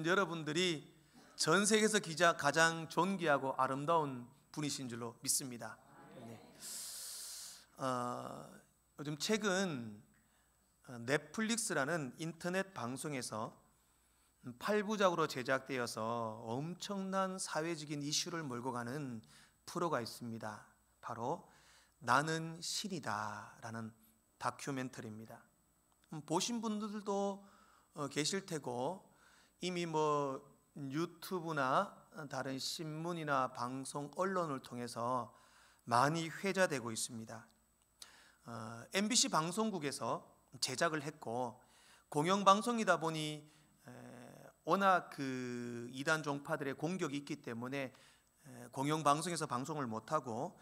여러분들이 전 세계에서 가장 존귀하고 아름다운 분이신 줄로 믿습니다. 네. 요즘 최근 넷플릭스라는 인터넷 방송에서 8부작으로 제작되어서 엄청난 사회적인 이슈를 몰고 가는 프로가 있습니다. 바로 나는 신이다 라는 다큐멘터리입니다. 보신 분들도 계실 테고 이미 유튜브나 다른 신문이나 방송, 언론을 통해서 많이 회자되고 있습니다. MBC 방송국에서 제작을 했고 공영방송이다 보니 워낙 그 이단 종파들의 공격이 있기 때문에 공영방송에서 방송을 못하고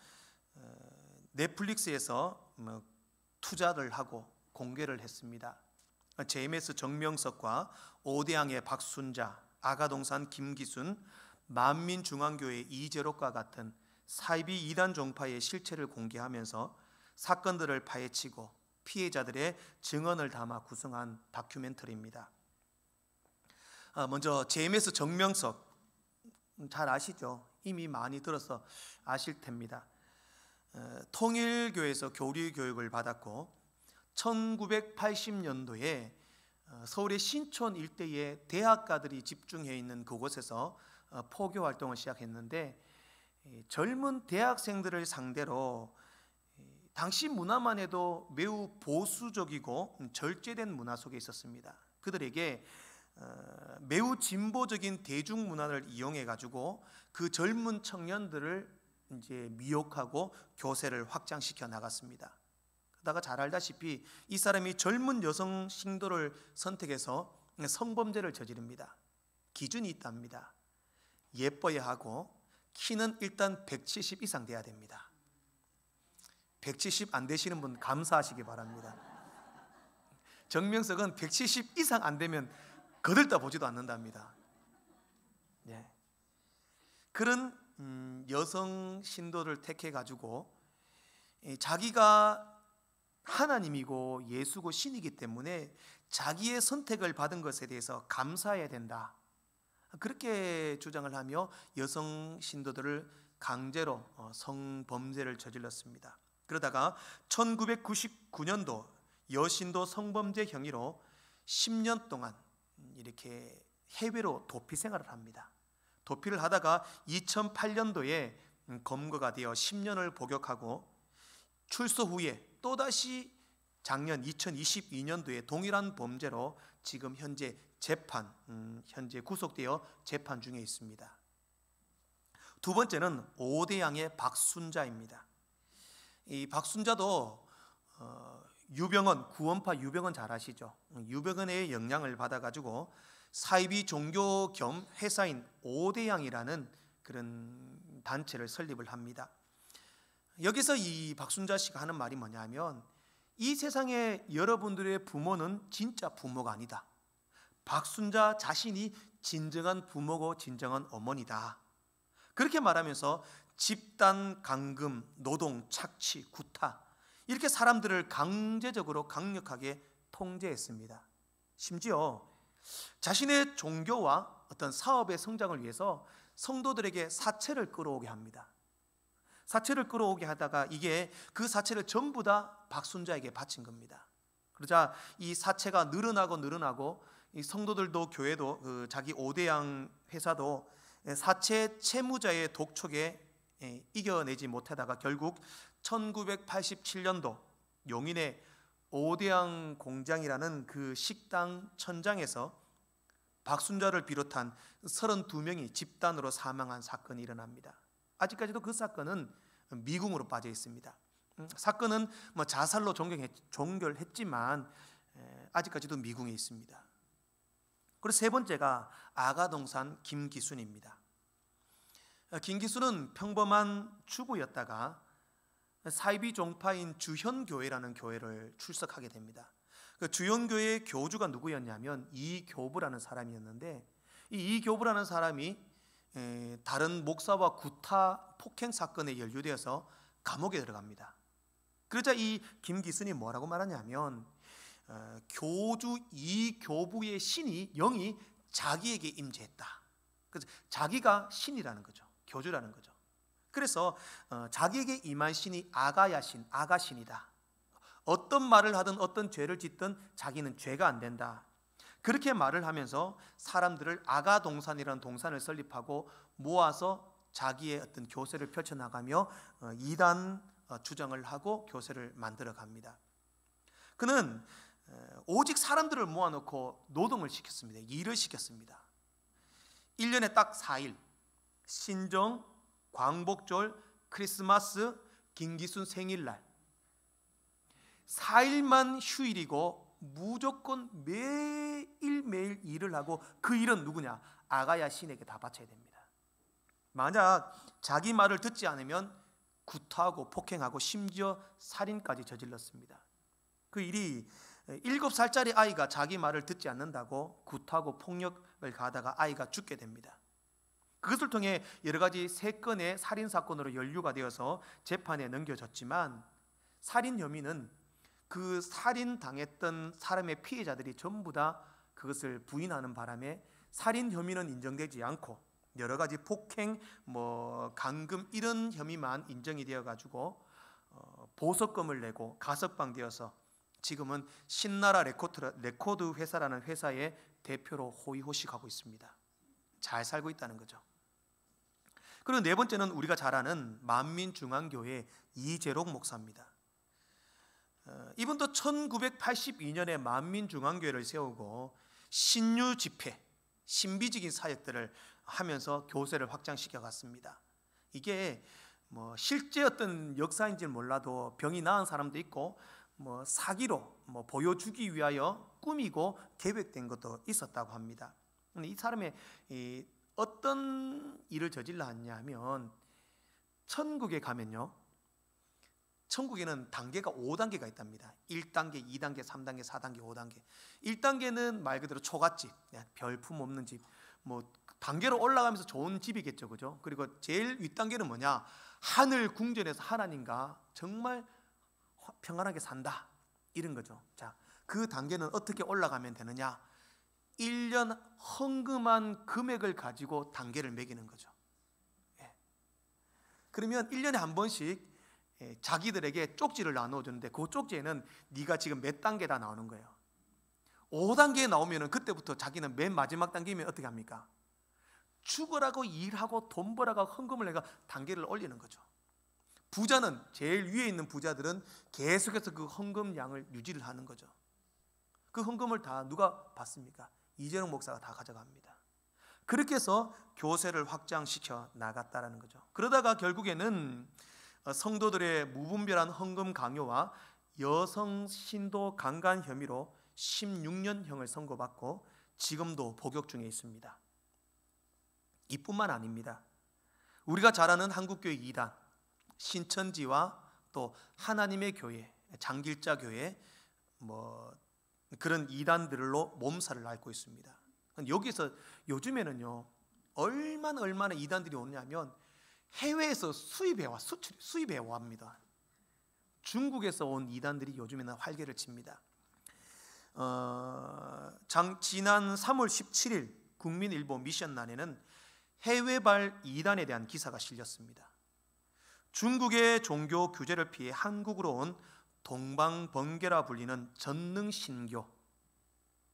넷플릭스에서 투자를 하고 공개를 했습니다. JMS 정명석과 오대양의 박순자, 아가동산 김기순, 만민중앙교회 이재록과 같은 사이비 이단 종파의 실체를 공개하면서 사건들을 파헤치고 피해자들의 증언을 담아 구성한 다큐멘터리입니다. 먼저 JMS 정명석 잘 아시죠? 이미 많이 들어서 아실 텐니다. 통일교에서 교리 교육을 받았고 1980년도에 서울의 신촌 일대에 대학가들이 집중해 있는 그곳에서 포교 활동을 시작했는데 젊은 대학생들을 상대로 당시 문화만 해도 매우 보수적이고 절제된 문화 속에 있었습니다. 그들에게 매우 진보적인 대중문화를 이용해 가지고 그 젊은 청년들을 이제 미혹하고 교세를 확장시켜 나갔습니다. 그러다가 잘 알다시피 이 사람이 젊은 여성 신도를 선택해서 성범죄를 저지릅니다. 기준이 있답니다. 예뻐야 하고 키는 일단 170 이상 돼야 됩니다. 170 안 되시는 분 감사하시기 바랍니다. 정명석은 170 이상 안 되면 거들떠 보지도 않는답니다. 네. 그런 여성 신도를 택해 가지고 자기가 하나님이고 예수고 신이기 때문에 자기의 선택을 받은 것에 대해서 감사해야 된다, 그렇게 주장을 하며 여성 신도들을 강제로 성범죄를 저질렀습니다. 그러다가 1999년도 여신도 성범죄 혐의로 10년 동안 이렇게 해외로 도피 생활을 합니다. 도피를 하다가 2008년도에 검거가 되어 10년을 복역하고 출소 후에 또다시 작년 2022년도에 동일한 범죄로 지금 현재 구속되어 재판 중에 있습니다. 두 번째는 오대양의 박순자입니다. 이 박순자도 유병헌, 구원파 유병헌 잘 아시죠? 유병헌의 영향을 받아가지고 사이비 종교 겸 회사인 오대양이라는 그런 단체를 설립을 합니다. 여기서 이 박순자 씨가 하는 말이 뭐냐면 이 세상에 여러분들의 부모는 진짜 부모가 아니다. 박순자 자신이 진정한 부모고 진정한 어머니다. 그렇게 말하면서 집단 감금, 노동, 착취, 구타 이렇게 사람들을 강제적으로 강력하게 통제했습니다. 심지어 자신의 종교와 어떤 사업의 성장을 위해서 성도들에게 사채를 끌어오게 합니다. 사채를 끌어오게 하다가 이게 그 사채를 전부 다 박순자에게 바친 겁니다. 그러자 이 사채가 늘어나고 이 성도들도 교회도 자기 오대양 회사도 사채 채무자의 독촉에 이겨내지 못하다가 결국 1987년도 용인의 오대양 공장이라는 그 식당 천장에서 박순자를 비롯한 32명이 집단으로 사망한 사건이 일어납니다. 아직까지도 그 사건은 미궁으로 빠져 있습니다. 사건은 자살로 종결했지만 아직까지도 미궁에 있습니다. 그리고 세 번째가 아가동산 김기순입니다. 김기순은 평범한 주부였다가 사이비 종파인 주현교회라는 교회를 출석하게 됩니다. 그 주현교회의 교주가 누구였냐면 이교부라는 사람이었는데 이 이교부라는 사람이 다른 목사와 구타 폭행 사건에 연루되어서 감옥에 들어갑니다. 그러자 이 김기순이 뭐라고 말하냐면 교주 이 교부의 신이 영이 자기에게 임재했다. 그래서 자기가 신이라는 거죠. 교주라는 거죠. 그래서 자기에게 임한 신이 아가야신, 아가신이다. 어떤 말을 하든 어떤 죄를 짓든 자기는 죄가 안 된다. 그렇게 말을 하면서 사람들을 아가동산이라는 동산을 설립하고 모아서 자기의 어떤 교세를 펼쳐나가며 이단 주장을 하고 교세를 만들어 갑니다. 그는 오직 사람들을 모아놓고 노동을 시켰습니다. 일을 시켰습니다. 1년에 딱 4일, 신정, 광복절, 크리스마스, 김기순 생일날 4일만 휴일이고 무조건 매일매일 일을 하고, 그 일은 누구냐? 아가야 신에게 다 바쳐야 됩니다. 만약 자기 말을 듣지 않으면 구타하고 폭행하고 심지어 살인까지 저질렀습니다. 그 일이 7살짜리 아이가 자기 말을 듣지 않는다고 구타하고 폭력을 가하다가 아이가 죽게 됩니다. 그것을 통해 여러 가지 3건의 살인사건으로 연루가 되어서 재판에 넘겨졌지만, 살인 혐의는 그 살인당했던 사람의 피해자들이 전부 다 그것을 부인하는 바람에 살인 혐의는 인정되지 않고 여러 가지 폭행, 감금 이런 혐의만 인정이 되어가지고 보석금을 내고 가석방되어서 지금은 신나라 레코드 회사라는 회사의 대표로 호의호식하고 있습니다. 잘 살고 있다는 거죠. 그리고 4번째는 우리가 잘 아는 만민중앙교회 이재록 목사입니다. 이분도 1982년에 만민중앙교회를 세우고 신유 집회, 신비적인 사역들을 하면서 교세를 확장시켜 갔습니다. 이게 실제 어떤 역사인지는 몰라도 병이 나은 사람도 있고 사기로 보여주기 위하여 꾸미고 계획된 것도 있었다고 합니다. 근데 이 사람의 어떤 일을 저질러 했냐면, 천국에 가면요, 천국에는 단계가 5단계가 있답니다. 1단계, 2단계, 3단계, 4단계, 5단계. 1단계는 말 그대로 초가집, 별품 없는 집. 단계로 올라가면서 좋은 집이겠죠, 그죠? 그리고 제일 윗단계는 뭐냐? 하늘 궁전에서 하나님과 정말 평안하게 산다, 이런 거죠. 자, 그 단계는 어떻게 올라가면 되느냐? 1년 헌금한 금액을 가지고 단계를 매기는 거죠. 그러면 1년에 한 번씩 자기들에게 쪽지를 나눠주는데, 그 쪽지에는 네가 지금 몇 단계다 나오는 거예요. 5단계에 나오면 그때부터 자기는 맨 마지막 단계면 어떻게 합니까? 죽으라고 일하고 돈 벌어가 헌금을 내가 단계를 올리는 거죠. 부자는, 제일 위에 있는 부자들은 계속해서 그 헌금량을 유지를 하는 거죠. 그 헌금을 다 누가 받습니까? 이재록 목사가 다 가져갑니다. 그렇게 해서 교세를 확장시켜 나갔다라는 거죠. 그러다가 결국에는 성도들의 무분별한 헌금 강요와 여성 신도 강간 혐의로 16년형을 선고받고 지금도 복역 중에 있습니다. 이뿐만 아닙니다. 우리가 잘 아는 한국교회 2단, 신천지와 또 하나님의 교회, 장길자 교회, 그런 2단들로 몸살을 앓고 있습니다. 여기서 요즘에는요, 얼마나 2단들이 오냐면 해외에서 수입해 와합니다. 중국에서 온 2단들이 요즘에는 활개를 칩니다. 지난 3월 17일 국민일보 미션란에는 해외발 2단에 대한 기사가 실렸습니다. 중국의 종교 규제를 피해 한국으로 온 동방번개라 불리는 전능신교,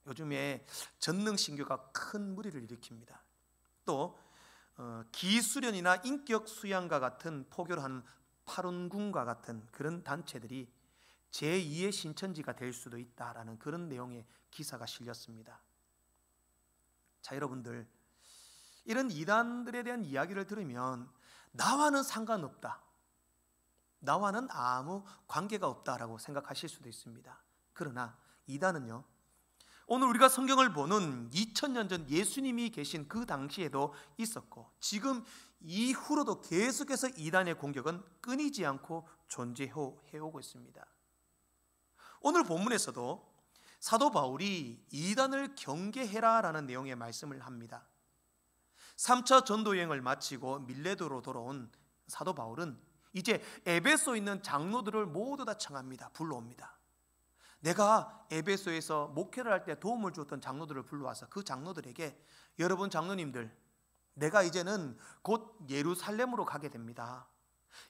요즘에 전능신교가 큰 무리를 일으킵니다. 또 기수련이나 인격 수양과 같은 포교를 하는 파룬궁과 같은 그런 단체들이 제2의 신천지가 될 수도 있다라는 그런 내용의 기사가 실렸습니다. 자, 여러분들, 이런 이단들에 대한 이야기를 들으면 나와는 상관없다, 나와는 아무 관계가 없다라고 생각하실 수도 있습니다. 그러나 이단은요, 오늘 우리가 성경을 보는 2000년 전 예수님이 계신 그 당시에도 있었고, 지금 이후로도 계속해서 이단의 공격은 끊이지 않고 존재해오고 있습니다. 오늘 본문에서도 사도 바울이 이단을 경계해라라는 내용의 말씀을 합니다. 3차 전도 여행을 마치고 밀레도로 돌아온 사도 바울은 이제 에베소에 있는 장로들을 모두 다 청합니다. 불러옵니다. 내가 에베소에서 목회를 할 때 도움을 주었던 장로들을 불러와서 그 장로들에게 여러분 장로님들, 내가 이제는 곧 예루살렘으로 가게 됩니다.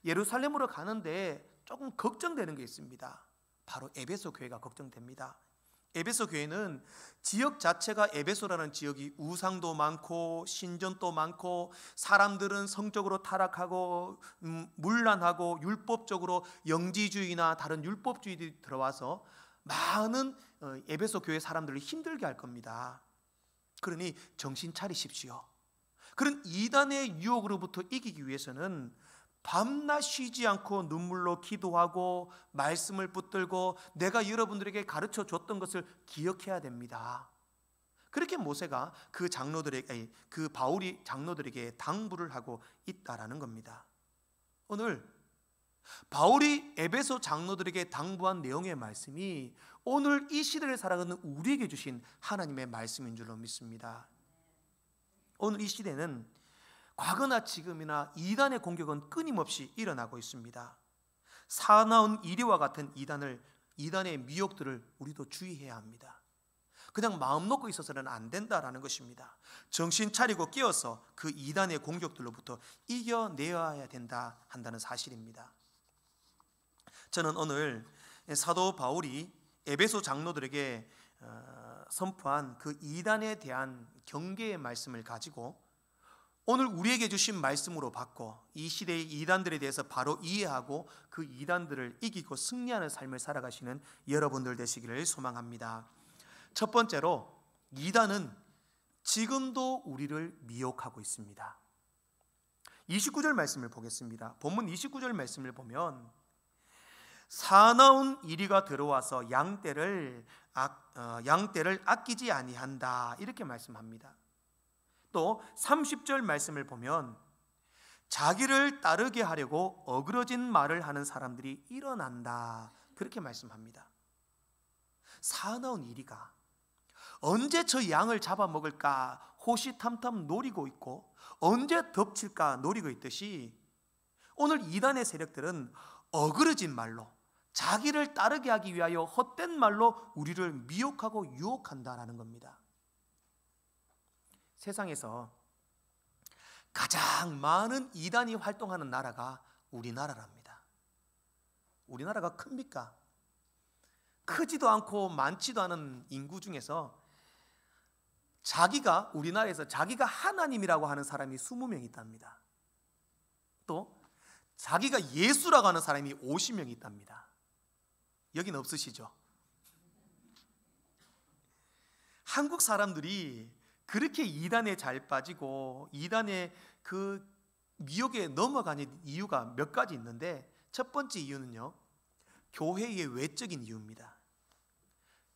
예루살렘으로 가는데 조금 걱정되는 게 있습니다. 바로 에베소 교회가 걱정됩니다. 에베소 교회는 지역 자체가, 에베소라는 지역이 우상도 많고 신전도 많고 사람들은 성적으로 타락하고 문란하고 율법적으로 영지주의나 다른 율법주의들이 들어와서 많은 에베소 교회 사람들을 힘들게 할 겁니다. 그러니 정신 차리십시오. 그런 이단의 유혹으로부터 이기기 위해서는 밤낮 쉬지 않고 눈물로 기도하고 말씀을 붙들고 내가 여러분들에게 가르쳐 줬던 것을 기억해야 됩니다. 그렇게 모세가 그 바울이 장로들에게 당부를 하고 있다라는 겁니다. 오늘 바울이 에베소 장로들에게 당부한 내용의 말씀이 오늘 이 시대를 살아가는 우리에게 주신 하나님의 말씀인 줄로 믿습니다. 오늘 이 시대는 과거나 지금이나 이단의 공격은 끊임없이 일어나고 있습니다. 사나운 이리와 같은 이단의 미혹들을 우리도 주의해야 합니다. 그냥 마음 놓고 있어서는 안 된다라는 것입니다. 정신 차리고 깨어서 그 이단의 공격들로부터 이겨내야 한다는 사실입니다. 저는 오늘 사도 바울이 에베소 장로들에게 선포한 그 이단에 대한 경계의 말씀을 가지고 오늘 우리에게 주신 말씀으로 받고 이 시대의 이단들에 대해서 바로 이해하고 그 이단들을 이기고 승리하는 삶을 살아가시는 여러분들 되시기를 소망합니다. 첫 번째로, 이단은 지금도 우리를 미혹하고 있습니다. 29절 말씀을 보겠습니다. 본문 29절 말씀을 보면 사나운 이리가 들어와서 양떼를 아끼지 아니한다, 이렇게 말씀합니다. 또 30절 말씀을 보면 자기를 따르게 하려고 어그러진 말을 하는 사람들이 일어난다, 그렇게 말씀합니다. 사나운 이리가 언제 저 양을 잡아먹을까 호시탐탐 노리고 있고 언제 덮칠까 노리고 있듯이 오늘 이단의 세력들은 어그러진 말로 자기를 따르게 하기 위하여 헛된 말로 우리를 미혹하고 유혹한다라는 겁니다. 세상에서 가장 많은 이단이 활동하는 나라가 우리나라랍니다. 우리나라가 큽니까? 크지도 않고 많지도 않은 인구 중에서 우리나라에서 자기가 하나님이라고 하는 사람이 20명 있답니다. 또 자기가 예수라고 하는 사람이 50명 있답니다. 여긴 없으시죠? 한국 사람들이 그렇게 이단에 잘 빠지고 이단의 그 미혹에 넘어가는 이유가 몇 가지 있는데, 첫 번째 이유는요, 교회의 외적인 이유입니다.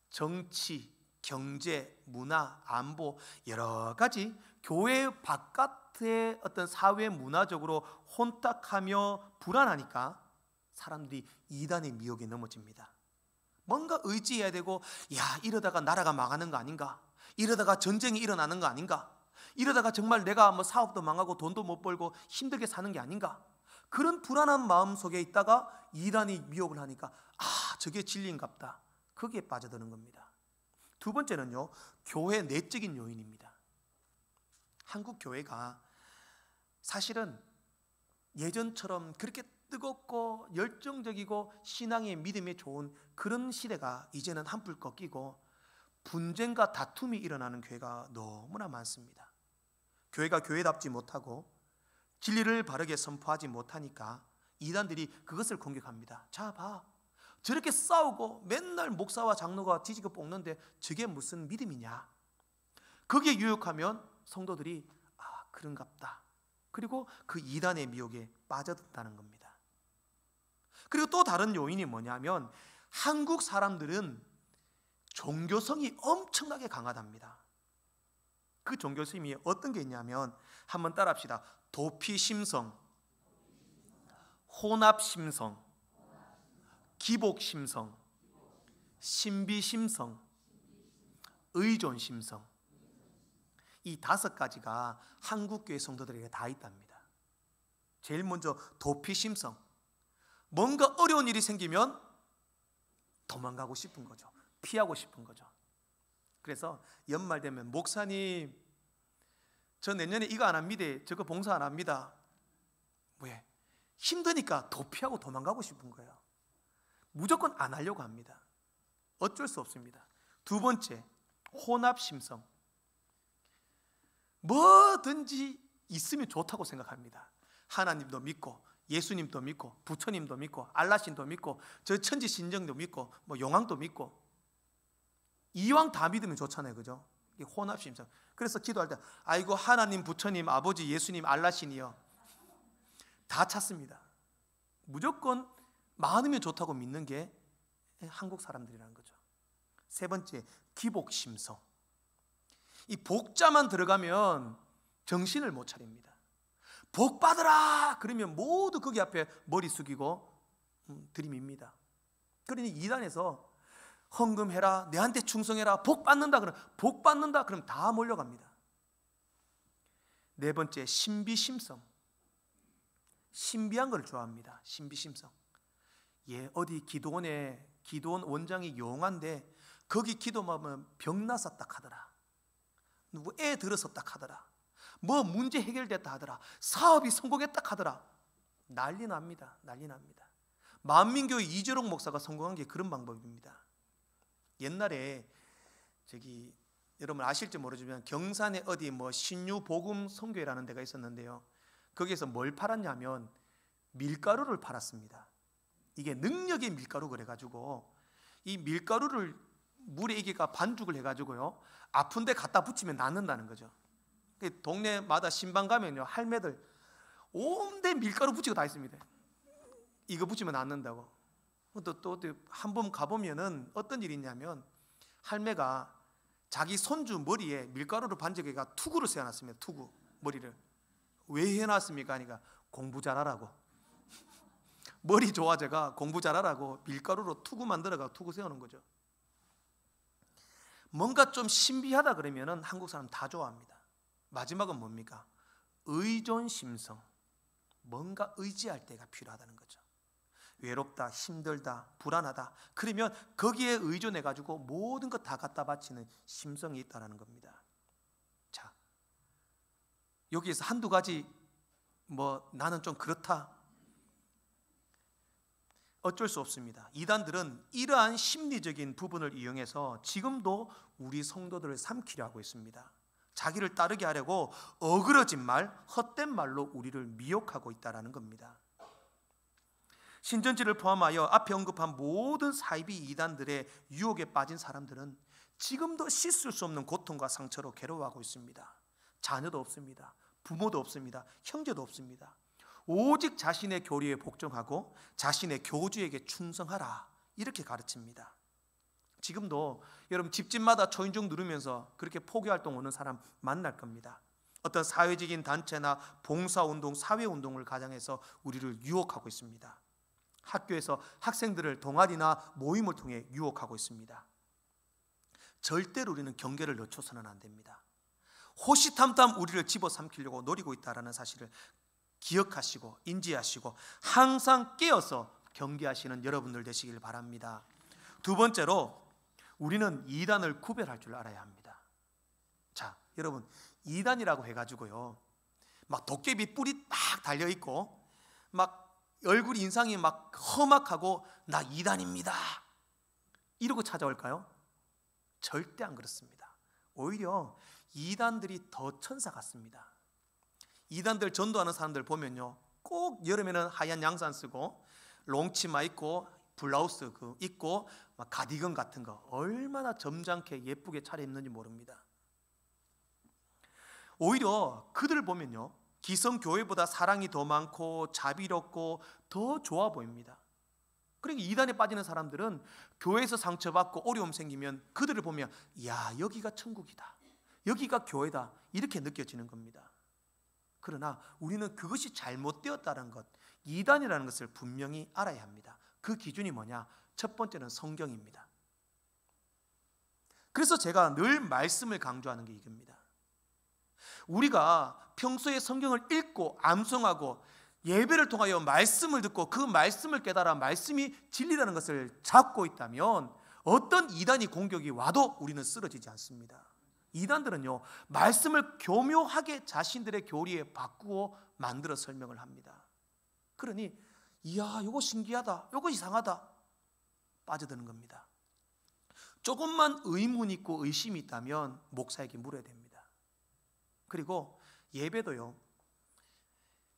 정치, 경제, 문화, 안보, 여러 가지 교회 바깥의 어떤 사회 문화적으로 혼탁하며 불안하니까 사람들이 이단의 미혹에 넘어집니다. 뭔가 의지해야 되고, 이러다가 나라가 망하는 거 아닌가, 이러다가 전쟁이 일어나는 거 아닌가, 이러다가 정말 내가 사업도 망하고 돈도 못 벌고 힘들게 사는 게 아닌가, 그런 불안한 마음 속에 있다가 이단이 미혹을 하니까 저게 진리인갑다, 거기에 빠져드는 겁니다. 두 번째는요, 교회 내적인 요인입니다. 한국 교회가 사실은 예전처럼 그렇게 뜨겁고 열정적이고 신앙의 믿음이 좋은 그런 시대가 이제는 한풀 꺾이고 분쟁과 다툼이 일어나는 교회가 너무나 많습니다. 교회가 교회답지 못하고 진리를 바르게 선포하지 못하니까 이단들이 그것을 공격합니다. 자, 봐, 저렇게 싸우고 맨날 목사와 장로가 뒤지고 볶는데 저게 무슨 믿음이냐. 거기에 유혹하면 성도들이 그런갑다, 그리고 그 이단의 미혹에 빠져든다는 겁니다. 그리고 또 다른 요인이 뭐냐면 한국 사람들은 종교성이 엄청나게 강하답니다. 그 종교성이 어떤 게 있냐면 한번 따라합시다. 도피심성, 혼합심성, 기복심성, 신비심성, 의존심성, 이 5가지가 한국교회 성도들에게 다 있답니다. 제일 먼저 도피심성, 뭔가 어려운 일이 생기면 도망가고 싶은 거죠. 피하고 싶은 거죠. 그래서 연말 되면 목사님, 저 내년에 이거 안 합니다. 저거 봉사 안 합니다. 왜? 힘드니까 도피하고 도망가고 싶은 거예요. 무조건 안 하려고 합니다. 어쩔 수 없습니다. 두 번째, 혼합심성. 뭐든지 있으면 좋다고 생각합니다. 하나님도 믿고, 예수님도 믿고, 부처님도 믿고, 알라신도 믿고, 저 천지신정도 믿고, 뭐 용왕도 믿고, 이왕 다 믿으면 좋잖아요, 그죠? 이 혼합심성. 그래서 기도할 때 아이고 하나님, 부처님, 아버지, 예수님, 알라신이요, 다 찾습니다. 무조건 많으면 좋다고 믿는 게 한국 사람들이라는 거죠. 세 번째, 기복심성. 이 복자만 들어가면 정신을 못 차립니다. 복 받으라 그러면 모두 거기 앞에 머리 숙이고 들이밉니다. 그러니 이단에서 헌금해라, 내한테 충성해라, 복 받는다 그러면, 복 받는다 그러면 다 몰려갑니다. 네 번째, 신비심성. 신비한 걸 좋아합니다. 신비심성. 예, 어디 기도원 원장이 용한데 거기 기도하면 병 났었다 하더라, 누구 애 들었었다 하더라, 뭐 문제 해결됐다 하더라, 사업이 성공했다 하더라. 난리 납니다. 난리 납니다. 만민교회 이재록 목사가 성공한 게 그런 방법입니다. 옛날에 여러분 아실지 모르지만 경산에 어디 뭐 신유복음 선교회라는 데가 있었는데요, 거기에서 뭘 팔았냐면 밀가루를 팔았습니다. 이게 능력의 밀가루 그래가지고 이 밀가루를 물에 이게가 반죽을 해가지고요, 아픈데 갖다 붙이면 낫는다는 거죠. 동네마다 신방 가면요, 할매들 온데 밀가루 붙이고 다 있습니다. 이거 붙이면 낫는다고. 또 한 번 가보면은 어떤 일이 있냐면, 할매가 자기 손주 머리에 밀가루를 반죽해가 투구를 세워놨습니다. 투구 머리를. 왜 해놨습니까? 하니까 공부 잘하라고. 머리 좋아져가 공부 잘하라고 밀가루로 투구 만들어가 투구 세우는 거죠. 뭔가 좀 신비하다 그러면은 한국 사람 다 좋아합니다. 마지막은 뭡니까? 의존심성. 뭔가 의지할 때가 필요하다는 거죠. 외롭다, 힘들다, 불안하다 그러면 거기에 의존해 가지고 모든 것 다 갖다 바치는 심성이 있다는 겁니다. 자, 여기에서 한두 가지 나는 좀 그렇다, 어쩔 수 없습니다. 이단들은 이러한 심리적인 부분을 이용해서 지금도 우리 성도들을 삼키려 하고 있습니다. 자기를 따르게 하려고 어그러진 말, 헛된 말로 우리를 미혹하고 있다는 겁니다. 신천지를 포함하여 앞에 언급한 모든 사이비 이단들의 유혹에 빠진 사람들은 지금도 씻을 수 없는 고통과 상처로 괴로워하고 있습니다. 자녀도 없습니다. 부모도 없습니다. 형제도 없습니다. 오직 자신의 교리에 복종하고 자신의 교주에게 충성하라, 이렇게 가르칩니다. 지금도 여러분 집집마다 초인종 누르면서 그렇게 포교활동 오는 사람 만날 겁니다. 어떤 사회적인 단체나 봉사운동, 사회운동을 가장해서 우리를 유혹하고 있습니다. 학교에서 학생들을 동아리나 모임을 통해 유혹하고 있습니다. 절대로 우리는 경계를 늦춰서는 안 됩니다. 호시탐탐 우리를 집어삼키려고 노리고 있다는 사실을 기억하시고 인지하시고 항상 깨어서 경계하시는 여러분들 되시길 바랍니다. 두 번째로, 우리는 이단을 구별할 줄 알아야 합니다. 자, 여러분, 이단이라고 해가지고요, 막 도깨비 뿔이 막 달려있고 막 얼굴 인상이 막 험악하고 나 이단입니다 이러고 찾아올까요? 절대 안 그렇습니다. 오히려 이단들이 더 천사 같습니다. 이단들 전도하는 사람들 보면요, 꼭 여름에는 하얀 양산 쓰고 롱치마 입고 블라우스 입고 막 가디건 같은 거 얼마나 점잖게 예쁘게 차려입는지 모릅니다. 오히려 그들을 보면요, 기성교회보다 사랑이 더 많고 자비롭고 더 좋아 보입니다. 그러니까 이단에 빠지는 사람들은 교회에서 상처받고 어려움 생기면 그들을 보면 야, 여기가 천국이다, 여기가 교회다, 이렇게 느껴지는 겁니다. 그러나 우리는 그것이 잘못되었다는 것, 이단이라는 것을 분명히 알아야 합니다. 그 기준이 뭐냐? 첫 번째는 성경입니다. 그래서 제가 늘 말씀을 강조하는 게 이겁니다. 우리가 평소에 성경을 읽고 암송하고 예배를 통하여 말씀을 듣고 그 말씀을 깨달아 말씀이 진리라는 것을 잡고 있다면 어떤 이단이 공격이 와도 우리는 쓰러지지 않습니다. 이단들은요, 말씀을 교묘하게 자신들의 교리에 바꾸어 만들어 설명을 합니다. 그러니 이야, 요거 신기하다, 요거 이상하다 빠져드는 겁니다. 조금만 의문 있고 의심이 있다면 목사에게 물어야 됩니다. 그리고 예배도요,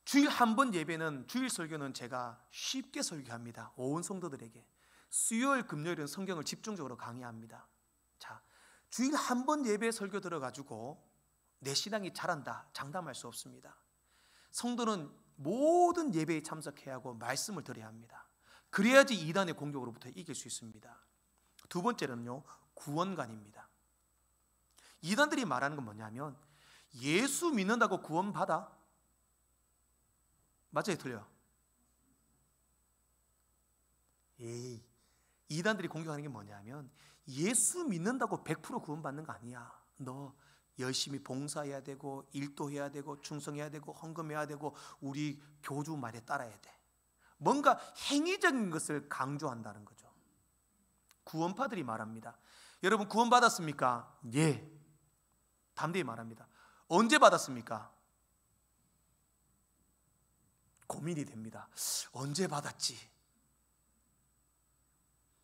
주일 한 번 예배는, 주일 설교는 제가 쉽게 설교합니다. 온 성도들에게. 수요일 금요일은 성경을 집중적으로 강의합니다. 자, 주일 한 번 예배 설교 들어가지고 내 신앙이 자란다 장담할 수 없습니다. 성도는 모든 예배에 참석해야 하고 말씀을 들어야 합니다. 그래야지 이단의 공격으로부터 이길 수 있습니다. 두 번째는요, 구원관입니다. 이단들이 말하는 건 뭐냐면 예수 믿는다고 구원받아? 맞아요, 틀려요? 에이, 이단들이 공격하는 게 뭐냐면 예수 믿는다고 100% 구원받는 거 아니야. 너 열심히 봉사해야 되고 일도 해야 되고 충성해야 되고 헌금해야 되고 우리 교주 말에 따라야 돼. 뭔가 행위적인 것을 강조한다는 거죠. 구원파들이 말합니다. 여러분 구원받았습니까? 예. 담대히 말합니다. 언제 받았습니까? 고민이 됩니다. 언제 받았지?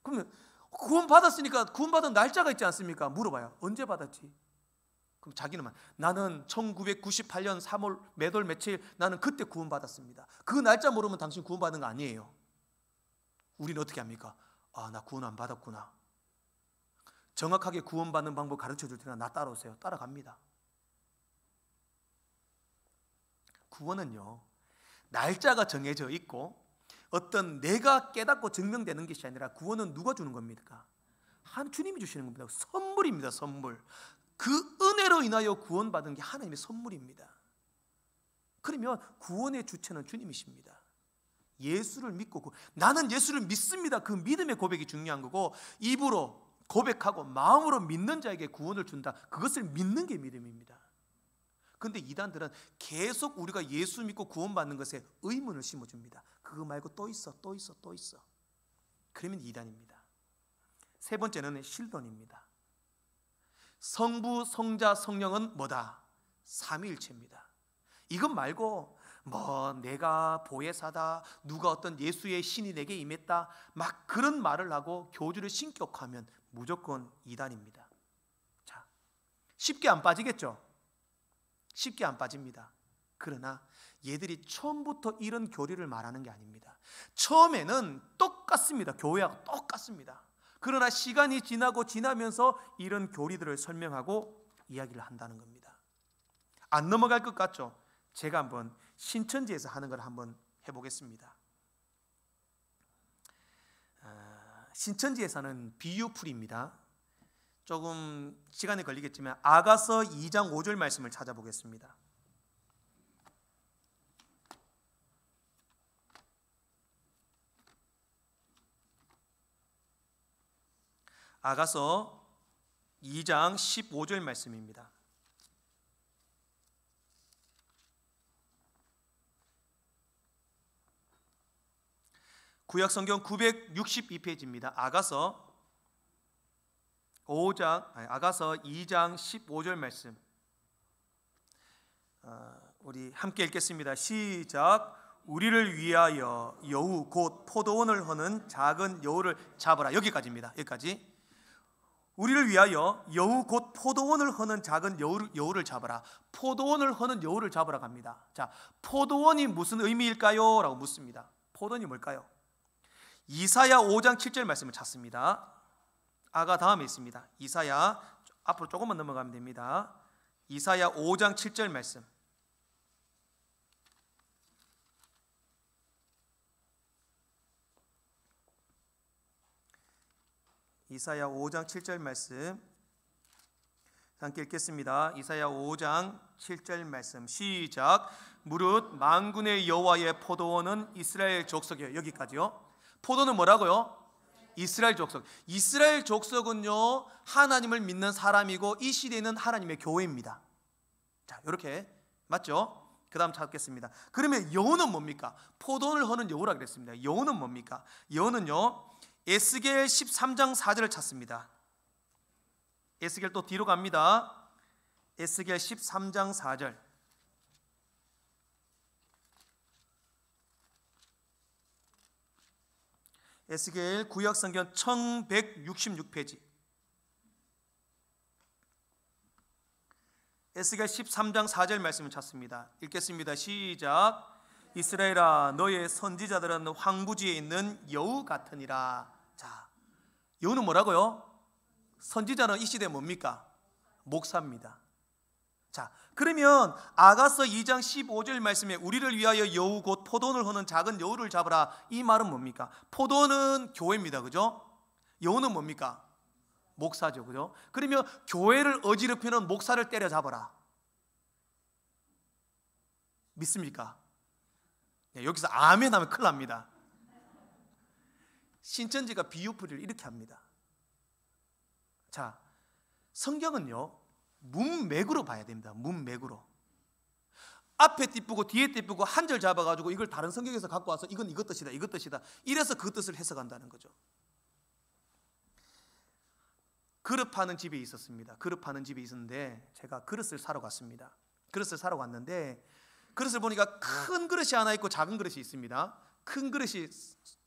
그러면 구원받았으니까 구원받은 날짜가 있지 않습니까? 물어봐요. 언제 받았지? 그럼 자기는 나는 1998년 3월 몇 월 며칠 나는 그때 구원받았습니다. 그 날짜 모르면 당신 구원받은 거 아니에요. 우리는 어떻게 합니까? 아, 나 구원 안 받았구나. 정확하게 구원받는 방법 가르쳐 줄 테니까 나 따라오세요. 따라갑니다. 구원은요, 날짜가 정해져 있고 어떤 내가 깨닫고 증명되는 것이 아니라 구원은 누가 주는 겁니까? 주님이 주시는 겁니다. 선물입니다. 선물. 그 은혜로 인하여 구원받은 게 하나님의 선물입니다. 그러면 구원의 주체는 주님이십니다. 예수를 믿고 나는 예수를 믿습니다. 그 믿음의 고백이 중요한 거고 입으로 고백하고 마음으로 믿는 자에게 구원을 준다. 그것을 믿는 게 믿음입니다. 그런데 이단들은 계속 우리가 예수 믿고 구원받는 것에 의문을 심어줍니다. 그거 말고 또 있어, 또 있어, 또 있어. 그러면 이단입니다. 세 번째는 실론입니다. 성부, 성자, 성령은 뭐다? 삼위일체입니다. 이것 말고 내가 보혜사다, 누가 어떤 예수의 신이 내게 임했다, 막 그런 말을 하고 교주를 신격화하면 무조건 이단입니다. 자, 쉽게 안 빠지겠죠? 쉽게 안 빠집니다. 그러나 얘들이 처음부터 이런 교리를 말하는 게 아닙니다. 처음에는 똑같습니다. 교회하고 똑같습니다. 그러나 시간이 지나면서 이런 교리들을 설명하고 이야기를 한다는 겁니다. 안 넘어갈 것 같죠? 제가 한번 신천지에서 하는 걸 한번 해보겠습니다. 신천지에서는 비유풀이입니다. 조금 시간이 걸리겠지만 아가서 2장 5절 말씀을 찾아보겠습니다. 아가서 2장 15절 말씀입니다. 구약성경 962페이지입니다. 아가서 2장 15절 말씀, 우리 함께 읽겠습니다. 시작. 우리를 위하여 여우 곧 포도원을 허는 작은 여우를 잡으라. 여기까지입니다. 여기까지. 우리를 위하여 여우 곧 포도원을 허는 작은 여우를 잡아라. 포도원을 허는 여우를 잡으라 갑니다. 자, 포도원이 무슨 의미일까요? 라고 묻습니다. 포도원이 뭘까요? 이사야 5장 7절 말씀을 찾습니다. 아가 다음에 있습니다. 이사야, 앞으로 조금만 넘어가면 됩니다. 이사야 5장 7절 말씀. 이사야 5장 7절 말씀 함께 읽겠습니다. 이사야 5장 7절 말씀 시작. 무릇 만군의 여호와의 포도원은 이스라엘 족속이요. 여기까지요. 포도는 뭐라고요? 이스라엘 족속. 이스라엘 족속은요, 하나님을 믿는 사람이고 이 시대에는 하나님의 교회입니다. 자, 이렇게 맞죠? 그 다음 찾겠습니다. 그러면 여우는 뭡니까? 포도원을 허는 여우라 그랬습니다. 여우는 뭡니까? 여우는요, 에스겔 13장 4절을 찾습니다. 에스겔 또 뒤로 갑니다. 에스겔 13장 4절. 에스겔 구약성경 1166페이지. 에스겔 13장 4절 말씀을 찾습니다. 읽겠습니다. 시작. 이스라엘아, 너의 선지자들은 황부지에 있는 여우 같으니라. 자, 여우는 뭐라고요? 선지자는 이 시대에 뭡니까? 목사입니다. 자, 그러면 아가서 2장 15절 말씀에 우리를 위하여 여우 곧 포도원을 허는 작은 여우를 잡으라. 이 말은 뭡니까? 포도원은 교회입니다. 그죠? 여우는 뭡니까? 목사죠. 그죠? 그러면 교회를 어지럽히는 목사를 때려잡아라. 믿습니까? 네, 여기서 아멘 하면 큰일 납니다. 신천지가 비유풀이를 이렇게 합니다. 자, 성경은요, 문맥으로 봐야 됩니다. 문맥으로. 앞에 띠쁘고 뒤에 띠쁘고 한 절 잡아가지고 이걸 다른 성경에서 갖고 와서 이건 이것 뜻이다, 이것 뜻이다, 이래서 그 뜻을 해석한다는 거죠. 그릇 파는 집에 있었습니다. 그릇 파는 집에 있었는데 제가 그릇을 사러 갔습니다. 그릇을 사러 갔는데 그릇을 보니까 큰 그릇이 하나 있고 작은 그릇이 있습니다. 큰 그릇이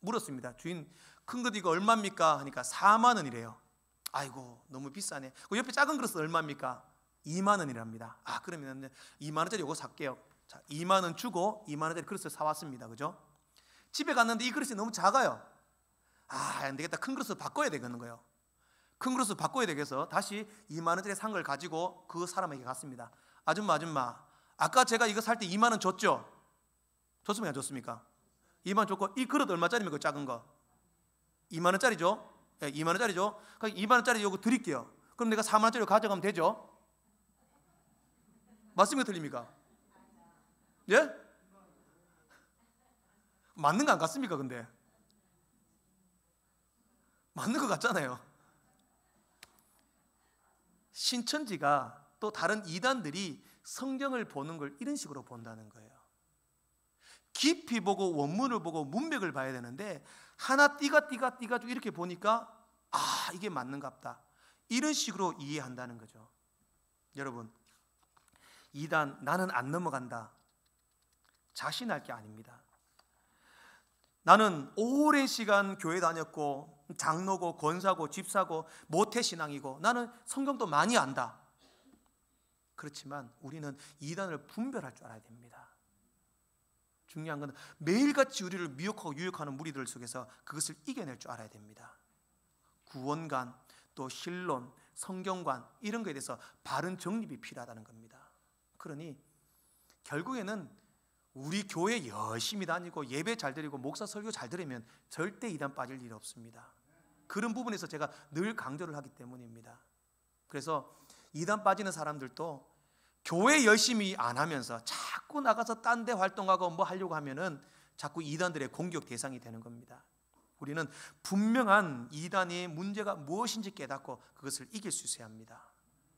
물었습니다. 주인, 큰 그릇 이거 얼마입니까? 하니까 4만 원이래요. 아이고, 너무 비싸네. 그 옆에 작은 그릇은 얼마입니까? 2만 원이랍니다. 아, 그러면 2만 원짜리 이거 살게요. 자, 2만 원 주고 2만 원짜리 그릇을 사왔습니다. 그죠? 집에 갔는데 이 그릇이 너무 작아요. 아, 안 되겠다. 큰 그릇을 바꿔야 되겠는 거예요. 큰 그릇을 바꿔야 되겠어. 다시 2만 원짜리 산 걸 가지고 그 사람에게 갔습니다. 아줌마, 아까 제가 이거 살 때 2만 원 줬죠? 줬습니까? 안 줬습니까? 2만 원 줬고, 이 그릇 얼마짜리입니까? 작은 거 2만 원짜리죠? 네, 2만 원짜리죠? 그럼 2만 원짜리 이거 드릴게요. 그럼 내가 4만 원짜리 가져가면 되죠? 맞습니까? 틀립니까? 예? 맞는 거 안 같습니까? 근데 맞는 거 같잖아요. 신천지가 또 다른 이단들이 성경을 보는 걸 이런 식으로 본다는 거예요. 깊이 보고 원문을 보고 문맥을 봐야 되는데 하나 띄가지고 이렇게 보니까 아, 이게 맞는갑다, 이런 식으로 이해한다는 거죠. 여러분, 이단 나는 안 넘어간다 자신할 게 아닙니다. 나는 오랜 시간 교회 다녔고 장로고 권사고 집사고 모태신앙이고 나는 성경도 많이 안다. 그렇지만 우리는 이단을 분별할 줄 알아야 됩니다. 중요한 것은 매일같이 우리를 미혹하고 유혹하는 무리들 속에서 그것을 이겨낼 줄 알아야 됩니다. 구원관, 또 신론, 성경관 이런 것에 대해서 바른 정립이 필요하다는 겁니다. 그러니 결국에는 우리 교회 열심히 다니고 예배 잘 드리고 목사 설교 잘 들으면 절대 이단 빠질 일 없습니다. 그런 부분에서 제가 늘 강조를 하기 때문입니다. 그래서 이단 빠지는 사람들도 교회 열심히 안 하면서 자꾸 나가서 딴 데 활동하고 뭐 하려고 하면은 자꾸 이단들의 공격 대상이 되는 겁니다. 우리는 분명한 이단의 문제가 무엇인지 깨닫고 그것을 이길 수 있어야 합니다.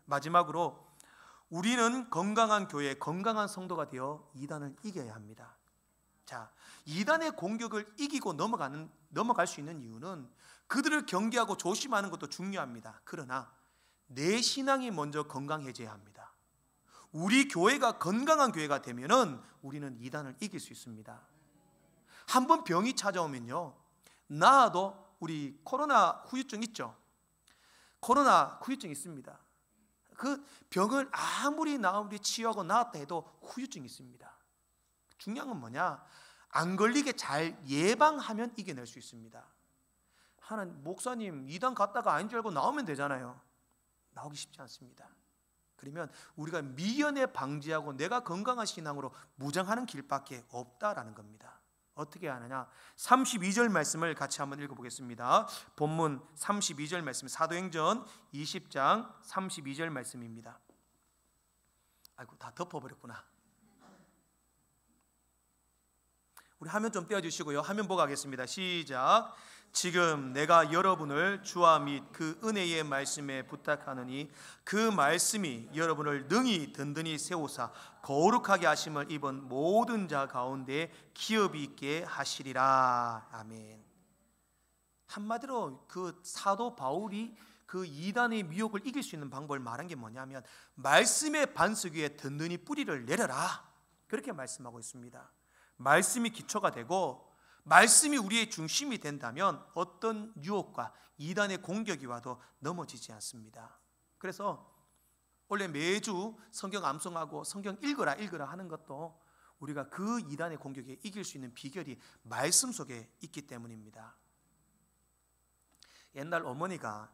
마지막으로 우리는 건강한 교회, 건강한 성도가 되어 이단을 이겨야 합니다. 자, 이단의 공격을 이기고 넘어갈 수 있는 이유는 그들을 경계하고 조심하는 것도 중요합니다. 그러나 내 신앙이 먼저 건강해져야 합니다. 우리 교회가 건강한 교회가 되면은 우리는 이단을 이길 수 있습니다. 한번 병이 찾아오면요, 나아도 우리 코로나 후유증 있죠? 코로나 후유증 있습니다. 그 병을 아무리 치유하고 나았다 해도 후유증이 있습니다. 중요한 건 뭐냐? 안 걸리게 잘 예방하면 이겨낼 수 있습니다. 하나님, 목사님 이단 갔다가 아닌 줄 알고 나오면 되잖아요. 나오기 쉽지 않습니다. 그러면 우리가 미연에 방지하고 내가 건강한 신앙으로 무장하는 길밖에 없다라는 겁니다. 어떻게 하느냐? 32절 말씀을 같이 한번 읽어보겠습니다. 본문 32절 말씀, 사도행전 20장 32절 말씀입니다. 아이고, 다 덮어버렸구나. 우리 화면 좀 띄워주시고요. 화면 보고 하겠습니다. 시작. 지금 내가 여러분을 주와 및 그 은혜의 말씀에 부탁하느니 그 말씀이 여러분을 능히 든든히 세우사 거룩하게 하심을 입은 모든 자 가운데 기업이 있게 하시리라. 아멘. 한마디로 그 사도 바울이 그 이단의 미혹을 이길 수 있는 방법을 말한 게 뭐냐면 말씀의 반석 위에 든든히 뿌리를 내려라, 그렇게 말씀하고 있습니다. 말씀이 기초가 되고 말씀이 우리의 중심이 된다면 어떤 유혹과 이단의 공격이 와도 넘어지지 않습니다. 그래서 원래 매주 성경 암송하고 성경 읽어라 하는 것도 우리가 그 이단의 공격에 이길 수 있는 비결이 말씀 속에 있기 때문입니다. 옛날 어머니가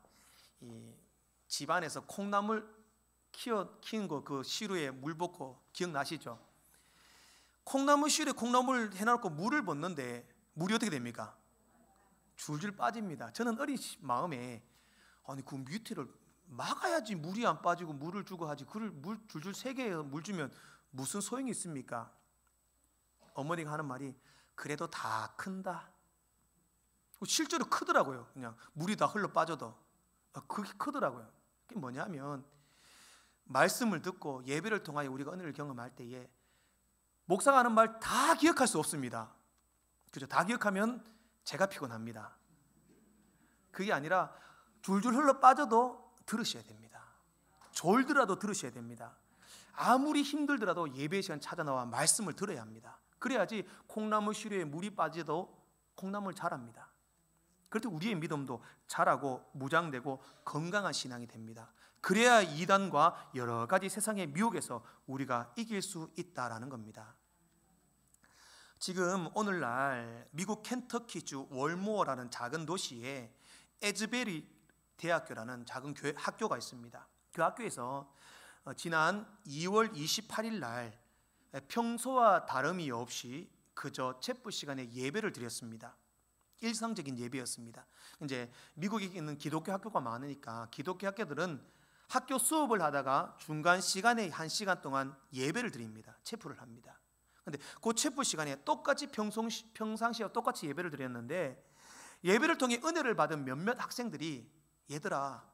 이 집안에서 콩나물 키운 거 그 시루에 물 붓고 기억나시죠? 콩나물 시루에 콩나물 해놓고 물을 붓는데 물이 어떻게 됩니까? 줄줄 빠집니다. 저는 어린 마음에 아니 그 밑에를 막아야지 물이 안 빠지고 물을 주고 하지, 그걸 물 줄줄 세 개 물 주면 무슨 소용이 있습니까? 어머니가 하는 말이 그래도 다 큰다. 실제로 크더라고요. 그냥 물이 다 흘러 빠져도 그게 크더라고요. 그게 뭐냐면 말씀을 듣고 예배를 통하여 우리가 은혜를 경험할 때에 목사가 하는 말 다 기억할 수 없습니다. 그죠? 다 기억하면 제가 피곤합니다. 그게 아니라 줄줄 흘러 빠져도 들으셔야 됩니다. 졸더라도 들으셔야 됩니다. 아무리 힘들더라도 예배 시간 찾아 나와 말씀을 들어야 합니다. 그래야지 콩나물 시루에 물이 빠져도 콩나물 자랍니다. 그럴 때 우리의 믿음도 자라고 무장되고 건강한 신앙이 됩니다. 그래야 이단과 여러 가지 세상의 미혹에서 우리가 이길 수 있다라는 겁니다. 지금 오늘날 미국 켄터키주 월모어라는 작은 도시에 에즈베리 대학교라는 작은 학교가 있습니다. 그 학교에서 지난 2월 28일 날 평소와 다름이 없이 그저 체프 시간에 예배를 드렸습니다. 일상적인 예배였습니다. 이제 미국에 있는 기독교 학교가 많으니까 기독교 학교들은 학교 수업을 하다가 중간 시간에 1시간 동안 예배를 드립니다. 체프를 합니다. 근데 그 체프 시간에 똑같이 평상시와 똑같이 예배를 드렸는데 예배를 통해 은혜를 받은 몇몇 학생들이 얘들아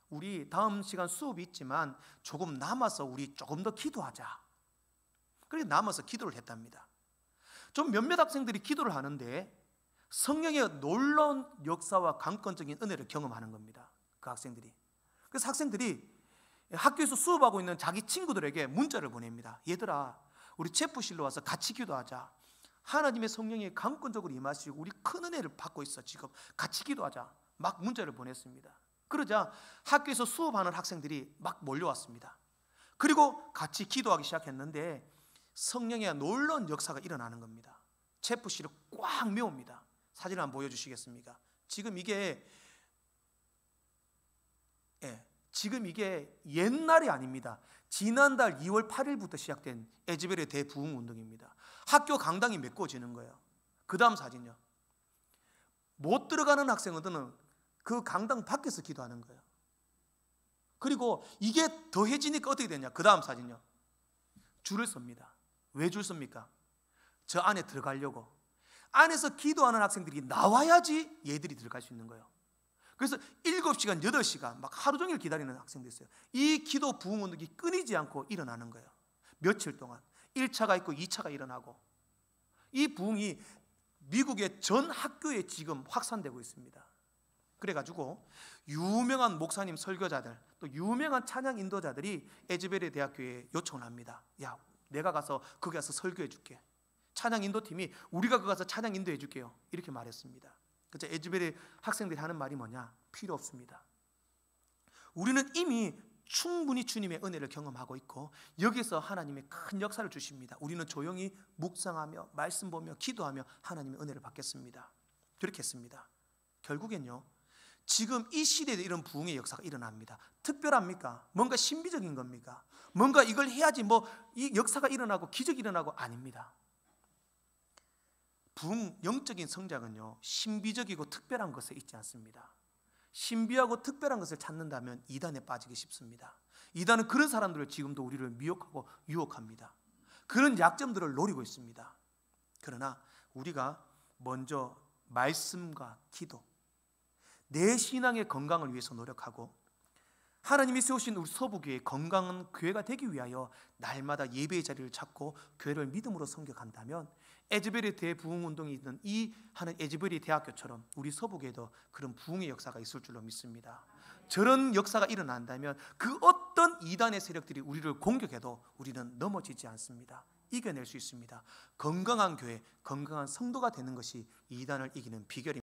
우리 다음 시간 수업이 있지만 조금 남아서 우리 조금 더 기도하자. 그래서 남아서 기도를 했답니다. 좀 몇몇 학생들이 기도를 하는데 성령의 놀라운 역사와 강권적인 은혜를 경험하는 겁니다. 그 학생들이. 그래서 학생들이 학교에서 수업하고 있는 자기 친구들에게 문자를 보냅니다. 얘들아 우리 체프실로 와서 같이 기도하자. 하나님의 성령이 강권적으로 임하시고 우리 큰 은혜를 받고 있어. 지금 같이 기도하자. 막 문자를 보냈습니다. 그러자 학교에서 수업하는 학생들이 막 몰려왔습니다. 그리고 같이 기도하기 시작했는데 성령의 놀라운 역사가 일어나는 겁니다. 체프실을 꽉 메웁니다. 사진 한번 보여주시겠습니까? 지금 이게 옛날이 아닙니다. 지난달 2월 8일부터 시작된 에즈베리 대부흥 운동입니다. 학교 강당이 메꿔지는 거예요. 그 다음 사진요. 못 들어가는 학생들은 그 강당 밖에서 기도하는 거예요. 그리고 이게 더해지니까 어떻게 되냐? 그 다음 사진요. 줄을 섭니다. 왜 줄 섭니까? 저 안에 들어가려고. 안에서 기도하는 학생들이 나와야지 얘들이 들어갈 수 있는 거예요. 그래서 7시간, 8시간 막 하루 종일 기다리는 학생도 있어요. 이 기도 부흥 운동이 끊이지 않고 일어나는 거예요. 며칠 동안 1차가 있고 2차가 일어나고 이 부흥이 미국의 전 학교에 지금 확산되고 있습니다. 그래가지고 유명한 목사님 설교자들 또 유명한 찬양 인도자들이 에즈베리 대학교에 요청을 합니다. 야, 내가 가서 거기 가서 설교해 줄게. 찬양 인도팀이 우리가 거기 가서 찬양 인도해 줄게요. 이렇게 말했습니다. 그래서 에즈베리 학생들이 하는 말이 뭐냐? 필요 없습니다. 우리는 이미 충분히 주님의 은혜를 경험하고 있고 여기서 하나님의 큰 역사를 주십니다. 우리는 조용히 묵상하며 말씀 보며 기도하며 하나님의 은혜를 받겠습니다. 그렇게 했습니다. 결국엔요, 지금 이 시대에 이런 부흥의 역사가 일어납니다. 특별합니까? 뭔가 신비적인 겁니까? 뭔가 이걸 해야지 뭐 이 역사가 일어나고 기적이 일어나고 아닙니다. 부흥, 영적인 성장은요 신비적이고 특별한 것에 있지 않습니다. 신비하고 특별한 것을 찾는다면 이단에 빠지기 쉽습니다. 이단은 그런 사람들을 지금도 우리를 미혹하고 유혹합니다. 그런 약점들을 노리고 있습니다. 그러나 우리가 먼저 말씀과 기도, 내 신앙의 건강을 위해서 노력하고 하나님이 세우신 우리 서부교회 건강한 교회가 되기 위하여 날마다 예배의 자리를 찾고 교회를 믿음으로 섬겨간다면 에즈베리 대부흥운동이 있는 이 하는 에즈베리 대학교처럼 우리 서부교회도 그런 부흥의 역사가 있을 줄로 믿습니다. 저런 역사가 일어난다면 그 어떤 이단의 세력들이 우리를 공격해도 우리는 넘어지지 않습니다. 이겨낼 수 있습니다. 건강한 교회, 건강한 성도가 되는 것이 이단을 이기는 비결입니다.